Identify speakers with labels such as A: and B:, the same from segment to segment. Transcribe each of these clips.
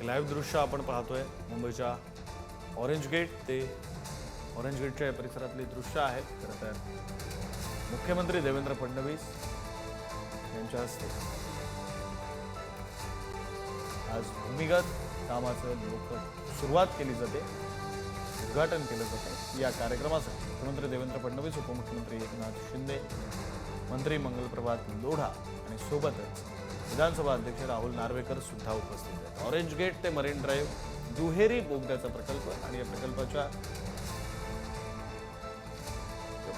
A: Live दृश्य आपण पाहतोय मुंबईच्या ऑरेंज गेट ते ऑरेंज गेटच्या परिसरातली दृश्य आहेत। खरं तर मुख्यमंत्री देवेंद्र फडणवीस यांच्या हस्ते आज भूमिगत कामाचं सुरुवात केली जाते, उद्घाटन केलं जातं। या कार्यक्रमासाठी मुख्यमंत्री देवेंद्र फडणवीस, उपमुख्यमंत्री एकनाथ शिंदे, मंत्री मंगलप्रभात लोढा आणि सोबतच विधानसभा अध्यक्ष राहुल नार्वेकर सुद्धा उपस्थित आहेत। ऑरेंज गेट ते मरीन ड्राईव्ह दुहेरी बोगद्याचा प्रकल्प आणि या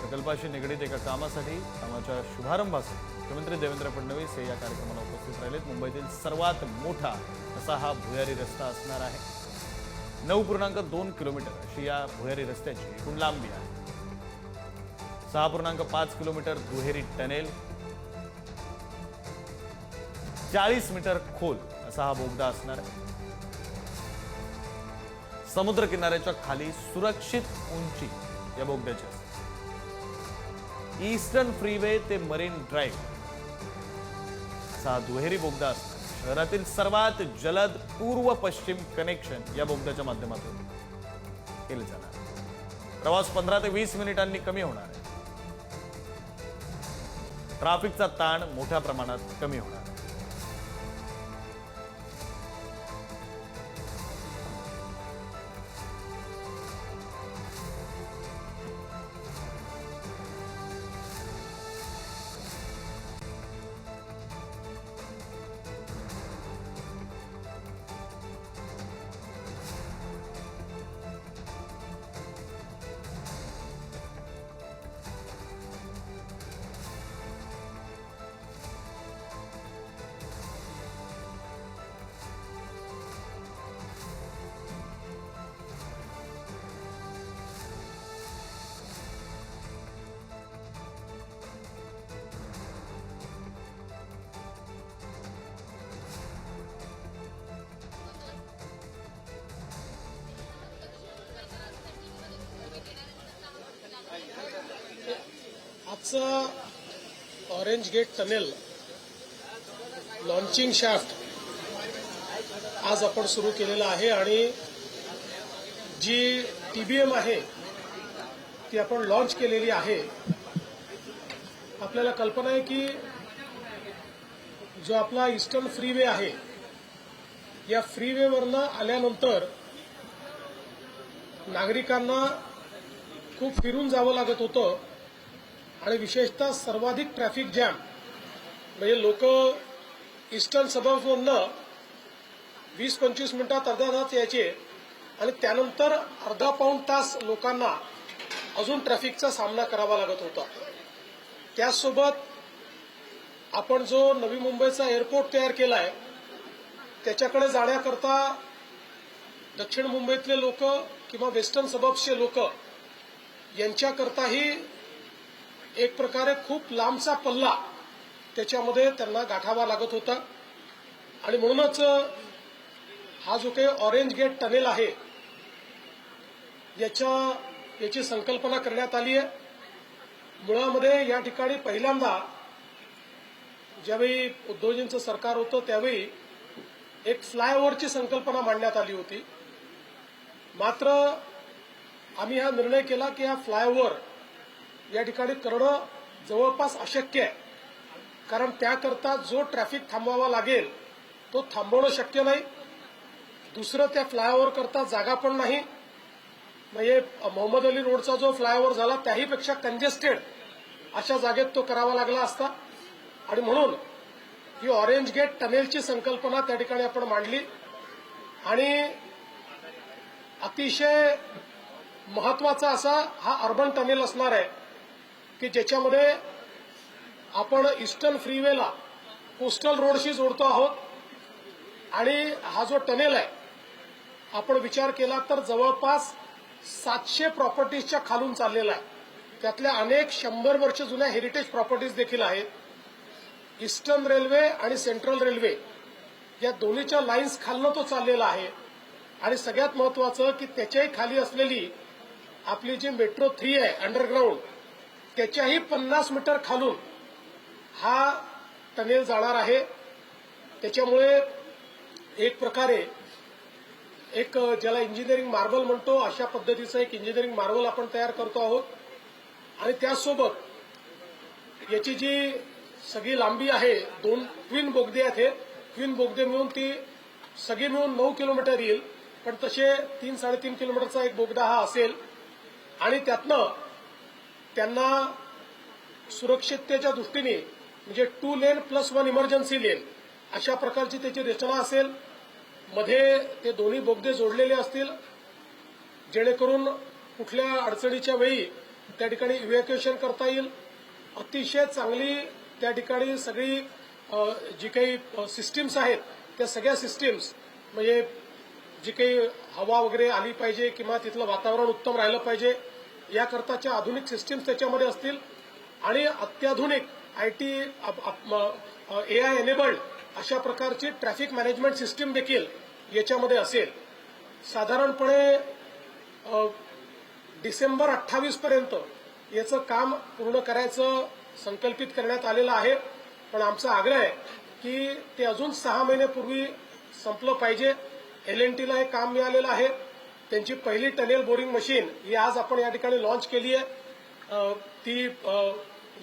A: प्रकल्पाशी निगडीत एका कामाच्या शुभारंभासाठी मुख्यमंत्री देवेंद्र फडणवीस हे या कार्यक्रमाला उपस्थित राहिलेत। मुंबईतील सर्वात मोठा असा हा भुयारी रस्ता असणार आहे। 9.2 किलोमीटर अशी या भुयारी रस्त्याची एकूण लांबी आहे। 6.5 किलोमीटर दुहेरी टनेल, 40 मीटर खोल असा हा बोगदा असणार आहे। समुद्र किनाऱ्याच्या खाली सुरक्षित उंची या बोगद्याची असते। ईस्टर्न फ्रीवे ते मरीन ड्राईव्ह असा दुहेरी बोगदा असणार। शहरातील सर्वात जलद पूर्व पश्चिम कनेक्शन या बोगद्याच्या माध्यमातून केले जाणार। प्रवास 15 ते 20 मिनिटांनी कमी होणार आहे। ट्रॅफिकचा ताण मोठ्या प्रमाणात कमी होणार आहे।
B: आजचा orange gate tunnel launching shaft आज आपण सुरू केलेला आहे आणि जी टीबीएम आहे ती आपण लॉन्च केलेली आहे। आपल्याला कल्पना आहे की जो आपला ईस्टर्न फ्रीवे आहे या फ्रीवेवरनं आल्यानंतर नागरिकांना खूप फिरून जावं लागत होतं आणि विशेषतः सर्वाधिक ट्रॅफिक जॅम म्हणजे लोक ईस्टर्न सबर्ब्समधनं 20-25 मिनिटात अर्धा तास यायचे आणि त्यानंतर अर्धा पाऊण तास लोकांना अजून ट्रॅफिकचा सामना करावा लागत होता। त्याचसोबत आपण जो नवी मुंबईचा एअरपोर्ट तयार केलाय त्याच्याकडे जाण्याकरता दक्षिण मुंबईतले लोक किंवा वेस्टर्न सबर्ब्सचे लोक यांच्याकरताही एक प्रकारे खूप लांबचा पल्ला त्याच्यामध्ये त्यांना गाठावा लागत होता आणि म्हणूनच हा जो काही ऑरेंज गेट टनेल आहे याची संकल्पना करण्यात आली आहे। मुळामध्ये या ठिकाणी पहिल्यांदा ज्यावेळी उद्धवजींचं सरकार होतं त्यावेळी एक फ्लायओव्हरची संकल्पना मांडण्यात आली होती। मात्र आम्ही हा निर्णय केला की हा फ्लायओव्हर या ठिकाणी करणं जवळपास अशक्य आहे, कारण त्याकरता जो ट्रॅफिक थांबवावा लागेल तो थांबवणं शक्य नाही। दुसरं त्या फ्लायओव्हर करता जागा पण नाही, म्हणजे मोहम्मद अली रोडचा जो फ्लायओव्हर झाला त्याहीपेक्षा कंजेस्टेड अशा जागेत तो करावा लागला असता आणि म्हणून ही ऑरेंज गेट टनेलची संकल्पना त्या ठिकाणी आपण मांडली आणि अतिशय महत्वाचा असा हा अर्बन टनेल असणार आहे की ज्याच्यामध्ये आपण ईस्टर्न फ्रीवेला कोस्टल रोडशी जोडतो आहोत आणि हा जो टनेल आहे आपण विचार केला तर जवळपास 700 प्रॉपर्टीजच्या खालून चाललेला आहे। त्यातल्या अनेक 100 वर्ष जुन्या हेरिटेज प्रॉपर्टीज देखील आहेत। ईस्टर्न रेल्वे आणि सेंट्रल रेल्वे या दोन्हीच्या लाईन्स खालनं तो चाललेला आहे आणि सगळ्यात महत्वाचं की त्याच्याही खाली असलेली आपली जी मेट्रो 3 आहे अंडरग्राऊंड त्याच्याही 50 मीटर खालून हा टनेल जाणार आहे। त्याच्यामुळे एक प्रकारे एक ज्याला इंजिनिअरिंग मार्बल म्हणतो अशा पद्धतीचं एक इंजिनिअरिंग मार्बल आपण तयार करतो आहोत आणि त्यासोबत याची जी सगळी लांबी आहे 2 ट्विन बोगदे आहेत. हे ट्विन बोगदे मिळून ती सगळी मिळून 9 किलोमीटर येईल, पण तसे 3-3.5 किलोमीटरचा एक बोगदा हा असेल आणि त्यातनं त्यांना सुरक्षिततेच्या दृष्टीने म्हणजे 2 लेन प्लस 1 इमर्जन्सी लेन अशा प्रकारची त्याची रचना असेल. मध्ये ते दोन्ही बोगदे जोडलेले असतील जेणेकरून कुठल्या अडचणीच्या वेळी त्या ठिकाणी इव्हॅक्युएशन करता येईल. अतिशय चांगली त्या ठिकाणी सगळी जी काही सिस्टीम्स आहेत त्या सगळ्या सिस्टीम्स म्हणजे जी काही हवा वगैरे आली पाहिजे किंवा तिथलं वातावरण उत्तम राहिलं पाहिजे याकरताच्या आधुनिक सिस्टीम्स त्याच्यामध्ये असतील आणि अत्याधुनिक आयटी एआय एनेबल्ड अशा प्रकारची ट्रॅफिक मॅनेजमेंट सिस्टीम देखील याच्यामध्ये असेल. साधारणपणे डिसेंबर 28 पर्यंत याचं काम पूर्ण करायचं संकल्पित करण्यात आलेलं आहे, पण आमचा आग्रह आहे की ते अजून 6 महिन्यापूर्वी संपलं पाहिजे. LNTला हे काम मिळालेलं आहे. त्यांची पहिली टनेल बोरिंग मशीन ही आज आपण या ठिकाणी लॉन्च केली आहे. ती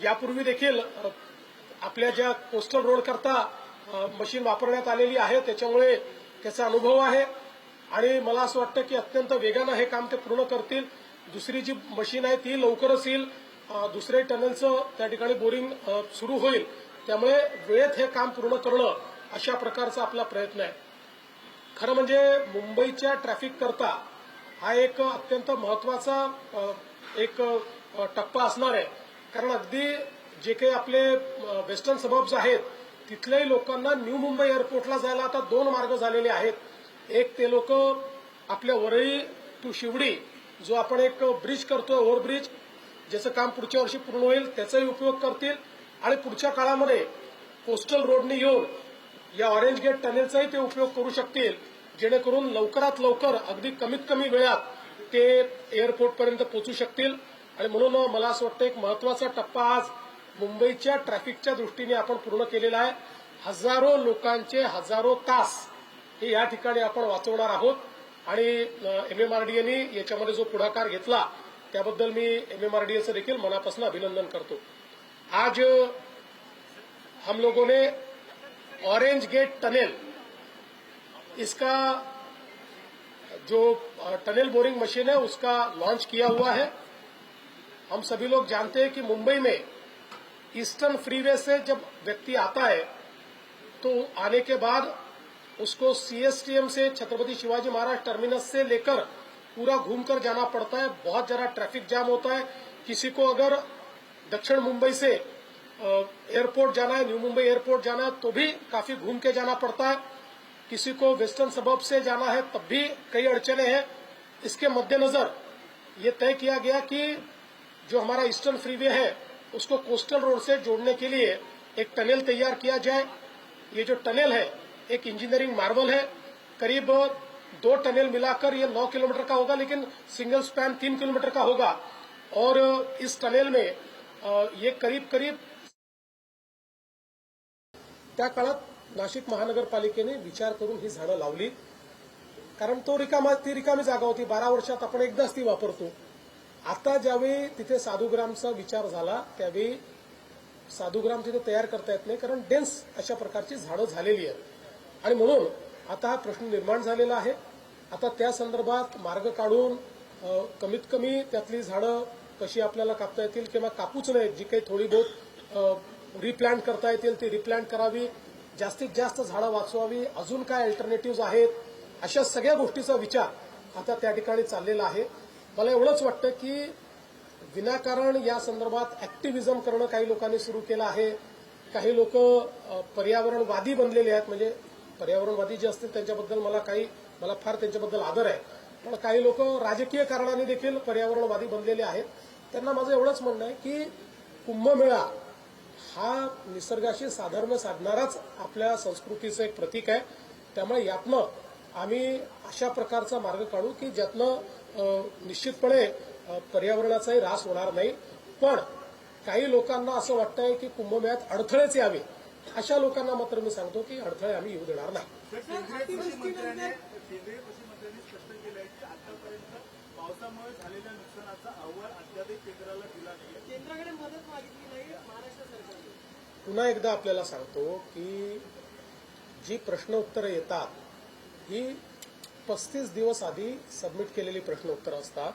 B: यापूर्वी देखील आपल्या ज्या कोस्टल रोड करता मशीन वापरण्यात आलेली आहे, त्याच्यामुळे त्याचा अनुभव आहे आणि मला असं वाटतं की अत्यंत वेगानं हे काम ते पूर्ण करतील. दुसरी जी मशीन आहे ती लवकरच येईल. दुसरे टनेलचं त्या ठिकाणी बोरिंग सुरू होईल, त्यामुळे वेळेत हे काम पूर्ण करणं अशा प्रकारचा आपला प्रयत्न आहे. खरं म्हणजे मुंबईच्या ट्रॅफिक करता हा एक अत्यंत महत्वाचा एक टप्पा असणार आहे, कारण अगदी जे काही आपले वेस्टर्न सबर्ब्स आहेत तिथल्याही लोकांना न्यू मुंबई एअरपोर्टला जायला आता 2 मार्ग झालेले आहेत. एक ते लोक आपल्या वरळी टू शिवडी जो आपण एक ब्रिज करतोय ओव्हरब्रिज ज्याचं काम पुढच्या वर्षी पूर्ण होईल त्याचाही उपयोग करतील आणि पुढच्या काळामध्ये कोस्टल रोडने येऊन या ऑरेंज गेट टनेलचाही ते उपयोग करू शकतील, जेणेकरून लवकरात लवकर अगदी कमीत कमी वेळात ते एअरपोर्टपर्यंत पोहोचू शकतील. आणि म्हणून मला असं वाटतं एक महत्वाचा टप्पा आज मुंबईच्या ट्रॅफिकच्या दृष्टीने आपण पूर्ण केलेला आहे. हजारो लोकांचे हजारो तास हे या ठिकाणी आपण वाचवणार आहोत आणि MMRDAने याच्यामध्ये जो पुढाकार घेतला त्याबद्दल मी MMRDAचं देखील मनापासून अभिनंदन करतो. आज हम लोगों ने ऑरेंज गेट टनेल इसका जो टनेल बोरिंग मशीन है उसका लॉन्च किया हुआ है. हम सभी लोग जानते हैं कि मुंबई में ईस्टर्न फ्रीवे से जब व्यक्ति आता है तो आने के बाद उसको CSTM से छत्रपति शिवाजी महाराज टर्मिनस से लेकर पूरा घूमकर जाना पड़ता है. बहुत जरा ट्रैफिक जाम होता है. किसी को अगर दक्षिण मुंबई से एयरपोर्ट जाना है, न्यू मुंबई एयरपोर्ट जाना है तो भी काफी घूम के जाना पड़ता है. किसी को वेस्टर्न सबर्ब से जाना है तब भी कई अड़चने हैं. इसके मद्देनजर ये तय किया गया कि जो हमारा ईस्टर्न फ्रीवे है उसको कोस्टल रोड से जोड़ने के लिए एक टनेल तैयार किया जाए. ये जो टनेल है एक इंजीनियरिंग मार्वल है. करीब 2 टनेल मिलाकर ये 9 किलोमीटर का होगा, लेकिन सिंगल स्पैन 3 किलोमीटर का होगा और इस टनेल में ये करीब त्या काळात नाशिक महानगरपालिकेने विचार करून ही झाडं लावली, कारण ती रिकामी जागा होती. 12 वर्षात आपण एकदाच ती वापरतो. आता ज्यावेळी तिथे साधुग्रामचा विचार झाला त्यावेळी साधुग्राम तिथे तयार करता येत नाही, कारण डेन्स अशा प्रकारची झाडं झालेली आहेत आणि म्हणून आता हा प्रश्न निर्माण झालेला आहे. आता त्या संदर्भात मार्ग काढून कमीत कमी त्यातली झाडं कशी आपल्याला कापता येतील किंवा कापूच नयेत, जी काही थोडी बहुत रिप्लांट करता येतील ती रिप्लांट करावी, जास्तीत जास्त झाडं वाचवावी, अजून काय अल्टरनेटिव्ह आहेत, अशा सगळ्या गोष्टीचा विचार आता त्या ठिकाणी चाललेला आहे. मला एवढंच वाटतं की विनाकारण या संदर्भात ऍक्टिव्हिजम करणं काही लोकांनी सुरू केलं आहे. काही लोक पर्यावरणवादी बनलेले आहेत, म्हणजे पर्यावरणवादी जे असतील त्यांच्याबद्दल मला फार त्यांच्याबद्दल आदर आहे, पण काही लोक राजकीय कारणाने देखील पर्यावरणवादी बनलेले आहेत. त्यांना माझं एवढंच म्हणणं आहे की कुंभमेळा हा निसर्गाशी साधर्म्य साधणाराच आपल्या संस्कृतीचं एक प्रतीक आहे. त्यामुळे यातनं आम्ही अशा प्रकारचा मार्ग काढू की ज्यातनं निश्चितपणे पर्यावरणाचाही ऱ्हास होणार नाही. पण काही लोकांना असं वाटतंय की कुंभमेळ्यात अडथळेच यावे अशा लोकांना मात्र मी सांगतो की अडथळे आम्ही येऊ देणार नाही.
C: केंद्रीय कृषी मंत्र्यांनी स्पष्ट केलंय की आतापर्यंत पावसामुळे झालेल्या नुकसानाचा अहवाल अद्यापही केंद्राला दिला नाही. केंद्राकडे मदत मागितली नाही महाराष्ट्र सरकारने.
B: पुन्हा एकदा आपल्याला सांगतो की जी प्रश्न उत्तरं येतात ही 35 दिवस आधी सबमिट केलेली प्रश्न उत्तरं असतात.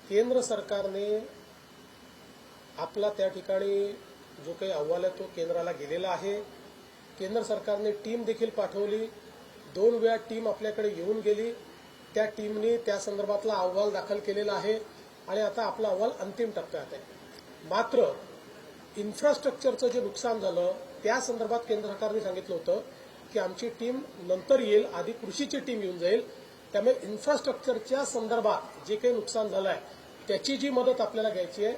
B: केंद्र सरकारने आपला त्या ठिकाणी जो काही अहवाल आहे तो केंद्राला गेलेला आहे. केंद्र सरकारने टीम देखील पाठवली. 2 वेळा टीम आपल्याकडे येऊन गेली. त्या टीमने त्या संदर्भातला अहवाल दाखल केलेला आहे आणि आता आपला अहवाल अंतिम टप्प्यात आहे. मात्र इन्फ्रास्ट्रक्चरचं जे नुकसान झालं त्या संदर्भात केंद्र सरकारने सांगितलं होतं की आमची टीम नंतर येईल, आधी कृषीची टीम येऊन जाईल. त्यामुळे इन्फ्रास्ट्रक्चरच्या संदर्भात जे काही नुकसान झालं आहे त्याची जी मदत आपल्याला घ्यायची आहे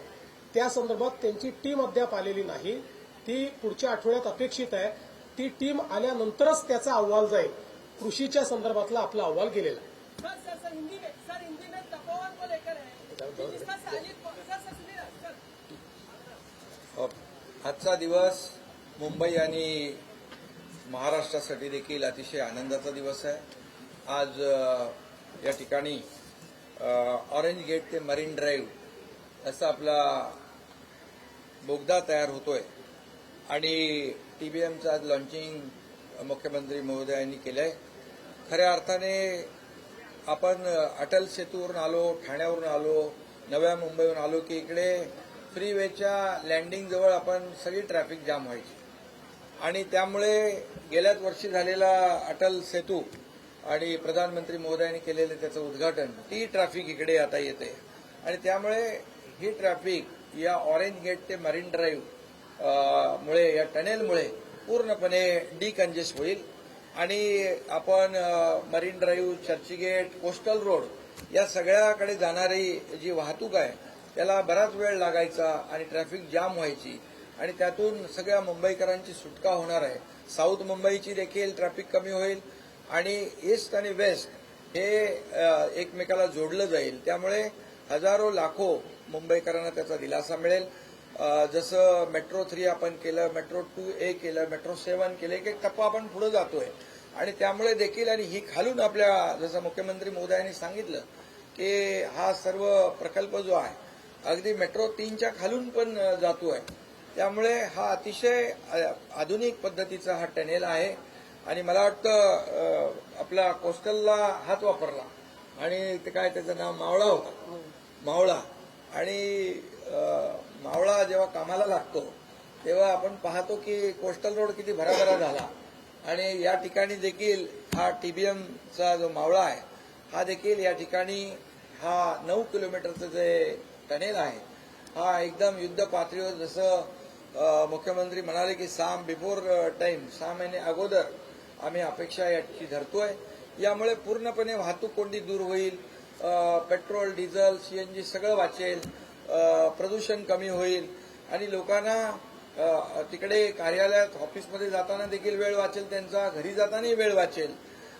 B: त्या संदर्भात त्यांची टीम अद्याप आलेली नाही. ती पुढच्या आठवड्यात अपेक्षित आहे. ती टीम आल्यानंतरच त्याचा अहवाल जाईल. कृषीच्या संदर्भातला आपला अहवाल गेलेला आहे.
C: हिंदी में तपोवन को लेकर है जिसका
D: आजचा दिवस मुंबई आणि महाराष्ट्रासाठी देखील अतिशय आनंदाचा दिवस आहे. आज या ठिकाणी ऑरेंज गेट ते मरीन ड्राईव्ह असा आपला बोगदा तयार होतोय आणि टीबीएमचं आज लॉन्चिंग मुख्यमंत्री महोदयांनी केलंय. खऱ्या अर्थाने आपण अटल सेतूवरून आलो, ठाण्यावरून आलो, नव्या मुंबईवरून आलो की इकडे फ्रीवेच्या लँडिंग जवळ आपण सगळी ट्रॅफिक जाम व्हायची आणि त्यामुळे गेल्याच वर्षी झालेला अटल सेतू आणि प्रधानमंत्री महोदयांनी केलेलं त्याचं उद्घाटन, ती ट्रॅफिक इकडे आता येते आणि त्यामुळे ही ट्रॅफिक या ऑरेंज गेट ते मरीन ड्राईव्ह मुळे, या टनेलमुळे पूर्णपणे डिकंजेस्ट होईल आणि आपण marine drive, Churchgate, coastal road या सगळ्याकडे जाणारी जी वाहतूक आहे त्याला बराच वेळ लागायचा आणि ट्रॅफिक जाम व्हायची आणि त्यातून सगळ्या मुंबईकरांची सुटका होणार आहे. साऊथ मुंबईची देखील ट्रॅफिक कमी होईल आणि ईस्ट आणि वेस्ट हे एकमेकाला जोडलं जाईल. त्यामुळे हजारो लाखो मुंबईकरांना त्याचा दिलासा मिळेल. जसं मेट्रो 3 आपण केलं, मेट्रो 2A केलं, मेट्रो 7 केलं, एक एक टप्पा आपण पुढे जातोय आणि त्यामुळे देखील आणि ही खालून आपल्या जसं मुख्यमंत्री महोदयांनी सांगितलं की हा सर्व प्रकल्प जो आहे अगदी मेट्रो 3च्या खालून पण जातोय. त्यामुळे हा अतिशय आधुनिक पद्धतीचा हा टनेल आहे आणि मला वाटतं आपला कोस्टलला हात वापरला आणि ते काय त्याचं नाव मावळा होता, मावळा. आणि मावळा जेव्हा कामाला लागतो तेव्हा आपण पाहतो की कोस्टल रोड किती भराभरा झाला आणि या ठिकाणी देखील हा टीबीएमचा जो मावळा आहे हा देखील या ठिकाणी हा 9 किलोमीटरचं जे टनेल आहे हा एकदम युद्ध पातळीवर, जसं मुख्यमंत्री म्हणाले की बिफोर टाइम 6 महिने अगोदर आम्ही अपेक्षा याची धरतोय. यामुळे पूर्णपणे वाहतूक कोंडी दूर होईल, पेट्रोल, डिझेल, सीएनजी सगळं वाचेल, प्रदूषण कमी होईल आणि लोकांना तिकडे कार्यालयात, ऑफिसमध्ये जाताना देखील वेळ वाचेल, त्यांचा घरी जातानाही वेळ वाचेल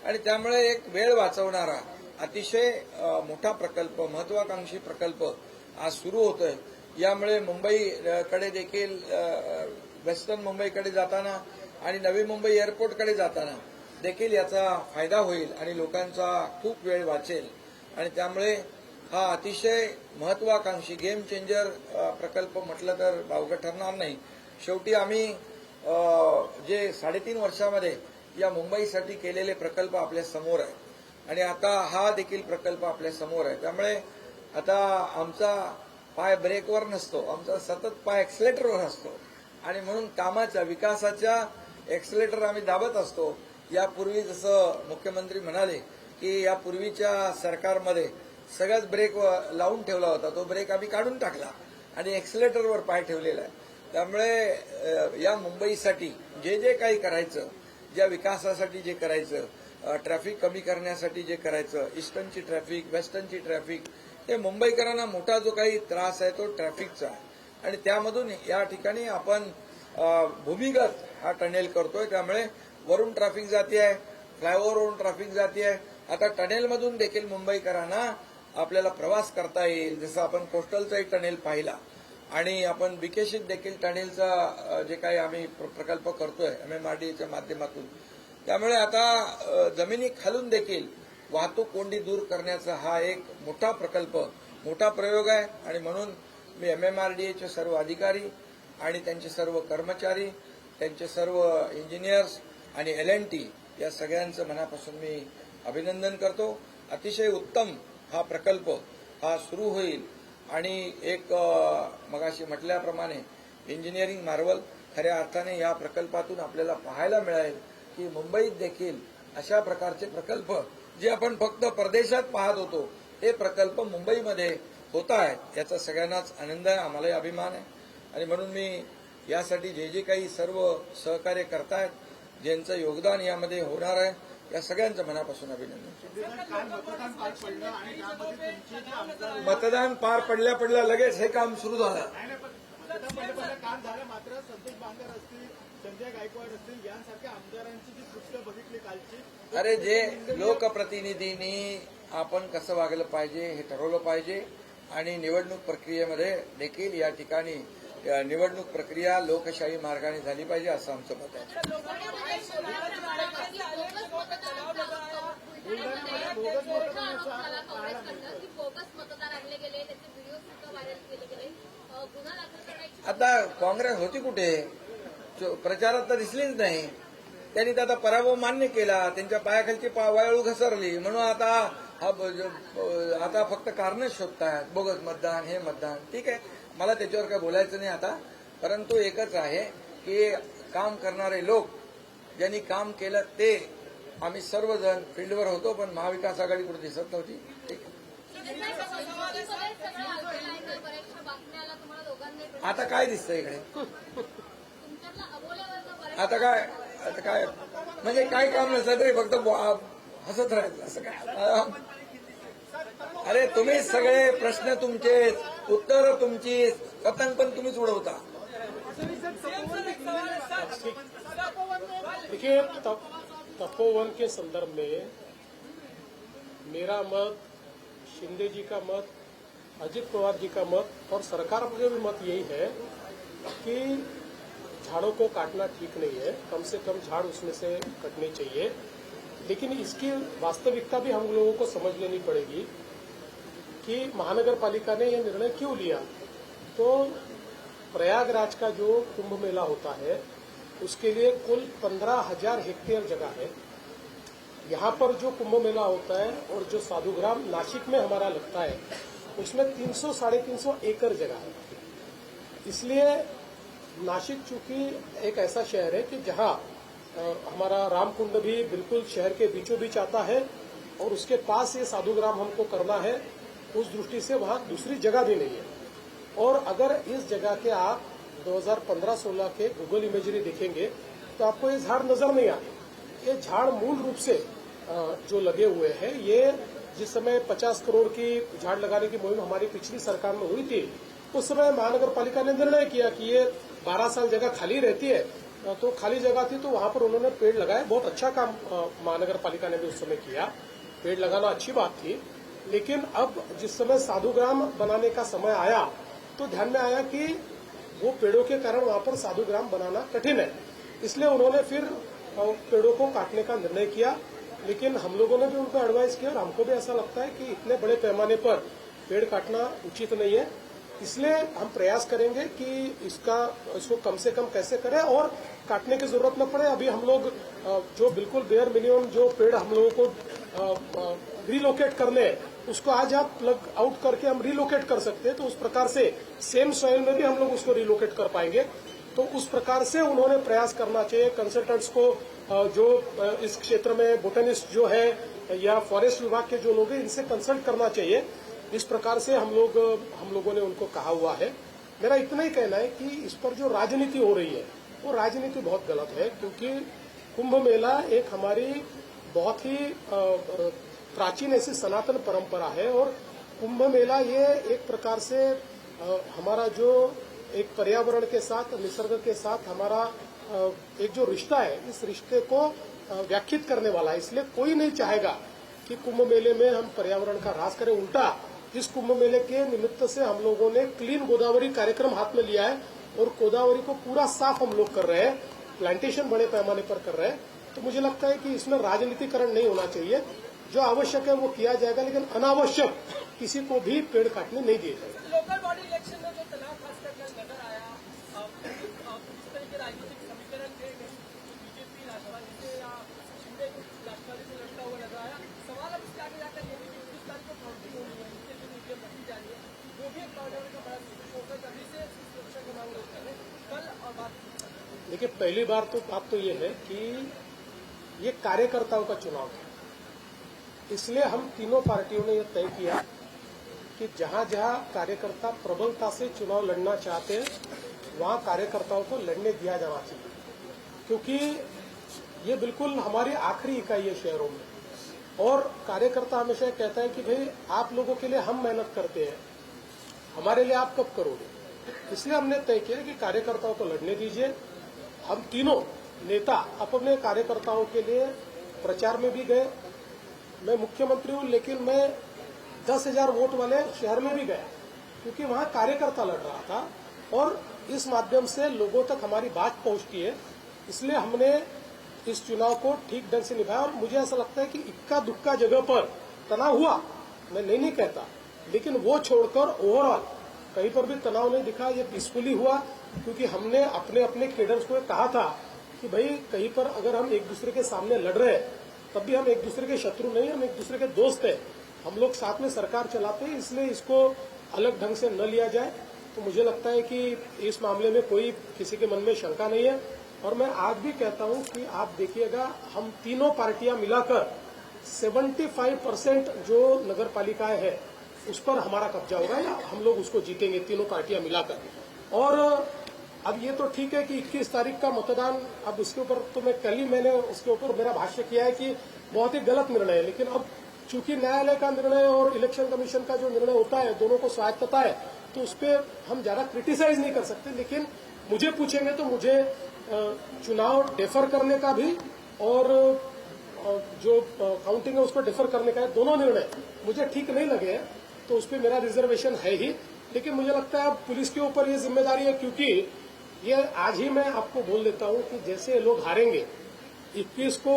D: आणि त्यामुळे एक वेळ वाचवणारा अतिशय मोठा प्रकल्प, महत्वाकांक्षी प्रकल्प आज सुरू होतोय. यामुळे मुंबईकडे देखील, वेस्टर्न मुंबईकडे जाताना आणि नवी मुंबई एअरपोर्टकडे जाताना देखील याचा फायदा होईल आणि लोकांचा खूप वेळ वाचेल आणि त्यामुळे हा अतिशय महत्वाकांक्षी गेम चेंजर प्रकल्प म्हटलं तर वावगं ठरणार नाही. शेवटी आम्ही जे 3.5 वर्षामध्ये या मुंबईसाठी केलेले प्रकल्प आपल्या समोर आहे आणि आता हा देखील प्रकल्प आपल्या समोर आहे. त्यामुळे आता आमचा पाय ब्रेकवर नसतो, आमचा सतत पाय एक्सलेटरवर असतो आणि म्हणून कामाच्या, विकासाच्या एक्सलेटर आम्ही दाबत असतो. यापूर्वी जसं मुख्यमंत्री म्हणाले की यापूर्वीच्या सरकारमध्ये सगळ्याच ब्रेक लावून ठेवला होता, तो ब्रेक आम्ही काढून टाकला आणि एक्सलेटरवर पाय ठेवलेला आहे. त्यामुळे या मुंबईसाठी जे जे काही करायचं, ज्या विकासासाठी जे करायचं, ट्रॅफिक कमी करण्यासाठी जे करायचं, ईस्टर्नची ट्रॅफिक, वेस्टर्नची ट्रॅफिक, हे मुंबईकरांना मोठा जो काही त्रास आहे तो ट्रॅफिकचा आहे आणि त्यामधून या ठिकाणी आपण भूमिगत हा टनेल करतोय. त्यामुळे वरून ट्रॅफिक जाते आहे, फ्लायओव्हरवरून ट्रॅफिक जाते आहे. आता टनेलमधून देखील मुंबईकरांना आपल्याला प्रवास करता येईल. जसं आपण कोस्टलचा एक टनेल पाहिला आणि आपण विकसित देखील टनेलचा जे काही आम्ही प्रकल्प करतोय MMRDAच्या माध्यमातून, त्यामुळे आता जमिनी खालून देखील वाहतूक कोंडी दूर करण्याचा हा एक मोठा प्रकल्प, मोठा प्रयोग आहे. आणि म्हणून मी MMRDAचे सर्व अधिकारी आणि त्यांचे सर्व कर्मचारी, त्यांचे सर्व इंजिनियर्स आणि L&T या सगळ्यांचं मनापासून मी अभिनंदन करतो. अतिशय उत्तम हा प्रकल्प हा सुरू होईल आणि एक मगाशी म्हटल्याप्रमाणे इंजिनिअरिंग मार्वल खऱ्या अर्थाने या प्रकल्पातून आपल्याला पाहायला मिळेल की मुंबईत देखील अशा प्रकारचे प्रकल्प जे आपण फक्त परदेशात पाहत होतो ते प्रकल्प मुंबईमध्ये होत आहेत. याचा सगळ्यांनाच आनंद आहे, आम्हालाही अभिमान आहे. आणि म्हणून मी यासाठी जे काही सर्व सहकार्य करतायत, ज्यांचं योगदान यामध्ये होणार आहे, या सगळ्यांचं मनापासून अभिनंदन.
C: काल मतदान पार पडलं आणि त्यामध्ये तुमचे जे आमदार
D: मतदान पार पडल्या लगेच हे काम सुरू झालं.
C: मतदान पडलं काल झालं, मात्र संतोष बांगर असतील, संजय गायकवाड असतील यांसारख्या आमदारांची जी कृत्य बघितली कालची.
D: अरे जे लोकप्रतिनिधींनी आपण कसं वागलं पाहिजे हे ठरवलं पाहिजे. आणि निवडणूक प्रक्रियेमध्ये देखील या ठिकाणी निवडणूक प्रक्रिया लोकशाही मार्गाने झाली पाहिजे असं आमचं मत आहे. आता काँग्रेस होती कुठे? प्रचारात तर दिसलीच नाही. त्यांनी तर आता पराभव मान्य केला, त्यांच्या पायाखालची वाळू घसरली, म्हणून आता फक्त कारणं शोधतात. बोगस मतदान, हे मतदान. ठीक आहे, मला त्याच्यावर काय बोलायचं नाही आता. परंतु एकच आहे की काम करणारे लोक ज्यांनी काम केलं ते आम्ही सर्वजण फील्डवर होतो, पण महाविकास आघाडी कुठे दिसत नव्हती. ठीक आहे, आता काय दिसतंय इकडे? आता काय म्हणजे काय काम नसलं तरी फक्त हसत राहायचं असं काय? अरे तुम्ही सगळे प्रश्न तुमचे, उत्तर तुमची, पतंग पण तुम्हीच उडवता.
B: देखिए तपोवन के संदर्भ में मेरा मत, शिंदे जी का मत, अजित पवार जी का मत और सरकार का भी मत यही है कि झाड़ों को काटना ठीक नहीं है, कम से कम झाड़ उसमें से कटने चाहिए. लेकिन इसकी वास्तविकता भी हम लोगों को समझ लेनी पड़ेगी कि महानगर पालिका ने यह निर्णय क्यों लिया. तो प्रयागराज का जो कुंभ मेला होता है उसके लिए कुल 15,000 हेक्टेयर जगह है. यहाँ पर जो कुंभ मेला होता है और जो साधुग्राम नासिक में हमारा लगता है उसमें 300-350 एकड़ जगह है. इसलिए नासिक चूंकि एक ऐसा शहर है कि जहाँ हमारा रामकुंड भी बिल्कुल शहर के बीचों बीच आता है और उसके पास ये साधुग्राम हमको करना है, उस दृष्टि से वहाँ दूसरी जगह भी नहीं है. और अगर इस जगह के आप 2015-16 के गूगल इमेजरी देखेंगे तो आपको ये झाड़ नजर नहीं आते. ये झाड़ मूल रूप से जो लगे हुए हैं, ये जिस समय 50 करोड़ की झाड़ लगाने की मुहिम हमारी पिछली सरकार में हुई थी, उस समय महानगर पालिका ने निर्णय किया कि ये 12 साल जगह खाली रहती है, तो खाली जगह थी तो वहां पर उन्होंने पेड़ लगाए. बहुत अच्छा काम महानगर पालिका ने भी उस समय किया, पेड़ लगाना अच्छी बात थी. लेकिन अब जिस समय साधुग्राम बनाने का समय आया तो ध्यान में आया कि वो पेड़ों के कारण वहां पर साधुग्राम बनाना कठिन है. इसलिए उन्होंने फिर पेड़ों को काटने का निर्णय किया. लेकिन हम लोगों ने भी उनको एडवाइस किया और हमको भी ऐसा लगता है कि इतने बड़े पैमाने पर पेड़ काटना उचित नहीं है. इसलिए हम प्रयास करेंगे कि इसको कम से कम कैसे करें और काटने की जरूरत न पड़े. अभी हम लोग जो बिल्कुल बेयर मिनिमम जो पेड़ हम लोगों को रिलोकेट करने हैं उसको आज आप प्लग आउट करके हम रिलोकेट कर सकते हैं. तो उस प्रकार से सेम सॉइल में भी हम लोग उसको रिलोकेट कर पाएंगे. तो उस प्रकार से उन्होंने प्रयास करना चाहिए. कंसल्टेंट्स को जो इस क्षेत्र में बोटनिस्ट जो है या फॉरेस्ट विभाग के जो लोग हैं इनसे कंसल्ट करना चाहिए. इस प्रकार से हम लोगों ने उनको कहा हुआ है. मेरा इतना ही कहना है कि इस पर जो राजनीति हो रही है वो राजनीति बहुत गलत है, क्योंकि कुंभ मेला एक हमारी बहुत ही प्राचीन ऐसी सनातन परंपरा है. और कुंभ मेला ये एक प्रकार से हमारा जो एक पर्यावरण के साथ, निसर्ग के साथ हमारा एक जो रिश्ता है, इस रिश्ते को व्याख्यात करने वाला है. इसलिए कोई नहीं चाहेगा कि कुंभ मेले में हम पर्यावरण का ह्रास करें. उल्टा इस कुंभ मेले के निमित्त से हम लोगों ने क्लीन गोदावरी कार्यक्रम हाथ में लिया है और गोदावरी को पूरा साफ हम लोग कर रहे हैं, प्लांटेशन बड़े पैमाने पर कर रहे हैं। तो मुझे लगता है कि इसमें राजनीतिकरण नहीं होना चाहिए। जो आवश्यक है वो किया जाएगा, लेकिन अनावश्यक किसी को भी पेड़ काटने नहीं दिए जाएंगे।
E: लोकल बॉडी इलेक्शन में जो तनाव खासकर नजर आया, इस तरह के राजनीतिक समीकरण थे, बीजेपी राष्ट्रवादी से या शिंदे राष्ट्रवादी से लड़ता हुआ नजर आया। सवाल अब इसके आगे जाकर ये भी कि 21 तारीख को काउंटिंग होनी है, इसके लिए ईवीएम रखी जा रही है, वो भी एक काउंटर का बड़ा फोकस अभी से सुरक्षा की मांग लोग कर रहे हैं। कल और बात
B: देखिए, पहली बात तो ये है कि ये कार्यकर्ताओं का चुनाव है, इसलिए हम तीनों पार्टियों ने यह तय किया कि जहां जहां कार्यकर्ता प्रबलता से चुनाव लड़ना चाहते हैं वहां कार्यकर्ताओं को लड़ने दिया जाना चाहिए, क्योंकि ये बिल्कुल हमारी आखिरी इकाई है शहरों में। और कार्यकर्ता हमेशा कहता है कि भाई आप लोगों के लिए हम मेहनत करते हैं, हमारे लिए आप कब करोगे। इसलिए हमने तय किया कि कार्यकर्ताओं को लड़ने दीजिए। हम तीनों नेता अपने कार्यकर्ताओं के लिए प्रचार में भी गए। मैं मुख्यमंत्री हूं, लेकिन मैं 10,000 वोट वाले शहर में भी गया, क्योंकि वहां कार्यकर्ता लड़ रहा था और इस माध्यम से लोगों तक हमारी बात पहुंचती है। इसलिए हमने इस चुनाव को ठीक ढंग से निभाया। और मुझे ऐसा लगता है कि इक्का दुक्का जगह पर तनाव हुआ, मैं नहीं कहता, लेकिन वो छोड़कर ओवरऑल कहीं पर भी तनाव नहीं दिखा। ये पीसफुली हुआ, क्योंकि हमने अपने अपने केडर्स को कहा था कि भाई कहीं पर अगर हम एक दूसरे के सामने लड़ रहे हैं तब भी हम एक दूसरे के शत्रु नहीं, हम एक दूसरे के दोस्त हैं, हम लोग साथ में सरकार चलाते हैं, इसलिए इसको अलग ढंग से न लिया जाए। तो मुझे लगता है कि इस मामले में कोई किसी के मन में शंका नहीं है। और मैं आज भी कहता हूं कि आप देखिएगा, हम तीनों पार्टियां मिलाकर 75% जो नगर पालिकाएं हैं उस पर हमारा कब्जा होगा, या हम लोग उसको जीतेंगे तीनों पार्टियां मिलाकर। और अब ये तो ठीक है कि 21 तारीख का मतदान, अब उसके ऊपर तो मैंने उसके ऊपर मेरा भाष्य किया है कि बहुत ही गलत निर्णय है, लेकिन अब चूंकि न्यायालय का निर्णय और इलेक्शन कमीशन का जो निर्णय होता है, दोनों को स्वायत्तता है, तो उस पर हम ज्यादा क्रिटिसाइज नहीं कर सकते। लेकिन मुझे पूछेंगे तो मुझे चुनाव डेफर करने का भी और जो काउंटिंग है उसको डेफर करने का है, दोनों निर्णय मुझे ठीक नहीं लगे हैं, तो उस पर मेरा रिजर्वेशन है ही। लेकिन मुझे लगता है अब पुलिस के ऊपर ये जिम्मेदारी है, क्योंकि ये आज ही मैं आपको बोल देता हूं कि जैसे ये लोग हारेंगे 21 को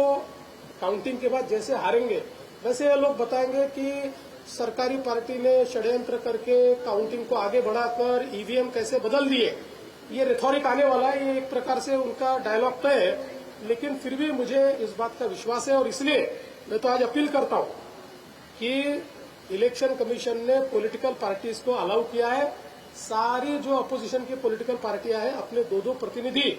B: काउंटिंग के बाद, जैसे हारेंगे वैसे ये लोग बताएंगे कि सरकारी पार्टी ने षड्यंत्र करके काउंटिंग को आगे बढ़ाकर ईवीएम कैसे बदल दिए। ये रिथॉरिक आने वाला है, ये एक प्रकार से उनका डायलॉग तय है। लेकिन फिर भी मुझे इस बात का विश्वास है, और इसलिए मैं तो आज अपील करता हूं कि इलेक्शन कमीशन ने पॉलिटिकल पार्टीज को अलाउ किया है, सारी जो अपोजिशन की पॉलिटिकल पार्टियां हैं अपने 2-2 प्रतिनिधि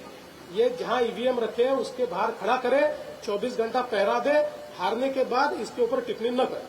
B: ये जहां ईवीएम रखे हैं उसके बाहर खड़ा करे, 24 घंटा पहरा दे, हारने के बाद इसके ऊपर टिप्पणी न करे।